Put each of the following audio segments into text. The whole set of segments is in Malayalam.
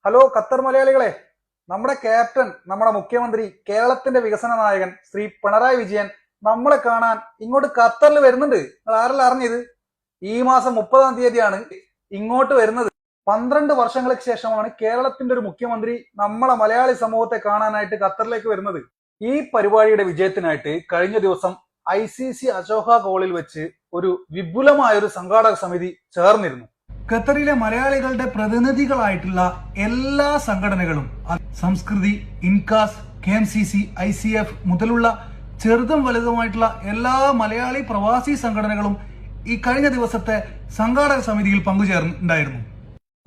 ഹലോ ഖത്തർ മലയാളികളെ, നമ്മുടെ ക്യാപ്റ്റൻ, നമ്മുടെ മുഖ്യമന്ത്രി, കേരളത്തിന്റെ വികസന നായകൻ ശ്രീ പിണറായി വിജയൻ നമ്മളെ കാണാൻ ഇങ്ങോട്ട് ഖത്തറിൽ വരുന്നുണ്ട്. നിങ്ങൾ ആരെല്ലാം അറിഞ്ഞത്? ഈ മാസം 30-ാം തീയതിയാണ് ഇങ്ങോട്ട് വരുന്നത്. 12 വർഷങ്ങൾക്ക് ശേഷമാണ് കേരളത്തിന്റെ ഒരു മുഖ്യമന്ത്രി നമ്മളെ മലയാളി സമൂഹത്തെ കാണാനായിട്ട് ഖത്തറിലേക്ക് വരുന്നത്. ഈ പരിപാടിയുടെ വിജയത്തിനായിട്ട് കഴിഞ്ഞ ദിവസം ICC അശോക കോളിൽ വെച്ച് ഒരു വിപുലമായൊരു സംഘാടക സമിതി ചേർന്നിരുന്നു. ഖത്തറിലെ മലയാളികളുടെ പ്രതിനിധികളായിട്ടുള്ള എല്ലാ സംഘടനകളും, സംസ്കൃതി, ഇൻകാസ്, KMCC, ICF മുതലുള്ള ചെറുതും വലുതുമായിട്ടുള്ള എല്ലാ മലയാളി പ്രവാസി സംഘടനകളും ഈ കഴിഞ്ഞ ദിവസത്തെ സംഘാടക സമിതിയിൽ പങ്കുചേർന്നിട്ടുണ്ടായിരുന്നു.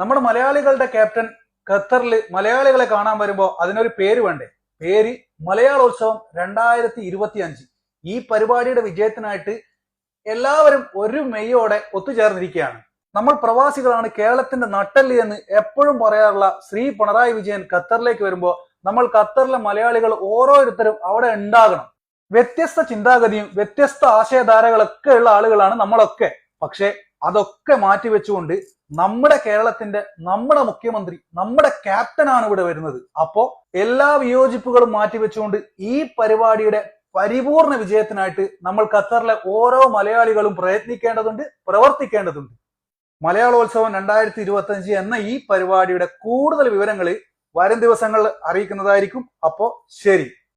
നമ്മുടെ മലയാളികളുടെ ക്യാപ്റ്റൻ ഖത്തറിൽ മലയാളികളെ കാണാൻ വരുമ്പോൾ അതിനൊരു പേര് വേണ്ടേ? പേര് മലയാളോത്സവം 2025. ഈ പരിപാടിയുടെ വിജയത്തിനായിട്ട് എല്ലാവരും ഒരു മെയ്യോടെ ഒത്തുചേർന്നിരിക്കുകയാണ്. നമ്മൾ പ്രവാസികളാണ് കേരളത്തിന്റെ നട്ടെല്ല് എന്ന് എപ്പോഴും പറയാറുള്ള ശ്രീ പിണറായി വിജയൻ ഖത്തറിലേക്ക് വരുമ്പോൾ നമ്മൾ ഖത്തറിലെ മലയാളികൾ ഓരോരുത്തരും അവിടെ ഉണ്ടാകണം. വ്യത്യസ്ത ചിന്താഗതിയും വ്യത്യസ്ത ആശയധാരകളൊക്കെ ഉള്ള ആളുകളാണ് നമ്മളൊക്കെ. പക്ഷെ അതൊക്കെ മാറ്റിവെച്ചുകൊണ്ട് നമ്മുടെ കേരളത്തിന്റെ, നമ്മുടെ മുഖ്യമന്ത്രി, നമ്മുടെ ക്യാപ്റ്റനാണ് ഇവിടെ വരുന്നത്. അപ്പോ എല്ലാ വിയോജിപ്പുകളും മാറ്റിവെച്ചുകൊണ്ട് ഈ പരിപാടിയുടെ പരിപൂർണ വിജയത്തിനായിട്ട് നമ്മൾ ഖത്തറിലെ ഓരോ മലയാളികളും പ്രയത്നിക്കേണ്ടതുണ്ട്, പ്രവർത്തിക്കേണ്ടതുണ്ട്. മലയാളോത്സവം 2025 എന്ന ഈ പരിപാടിയുടെ കൂടുതൽ വിവരങ്ങൾ വരും ദിവസങ്ങളിൽ അറിയിക്കുന്നതായിരിക്കും. അപ്പോ ശരി.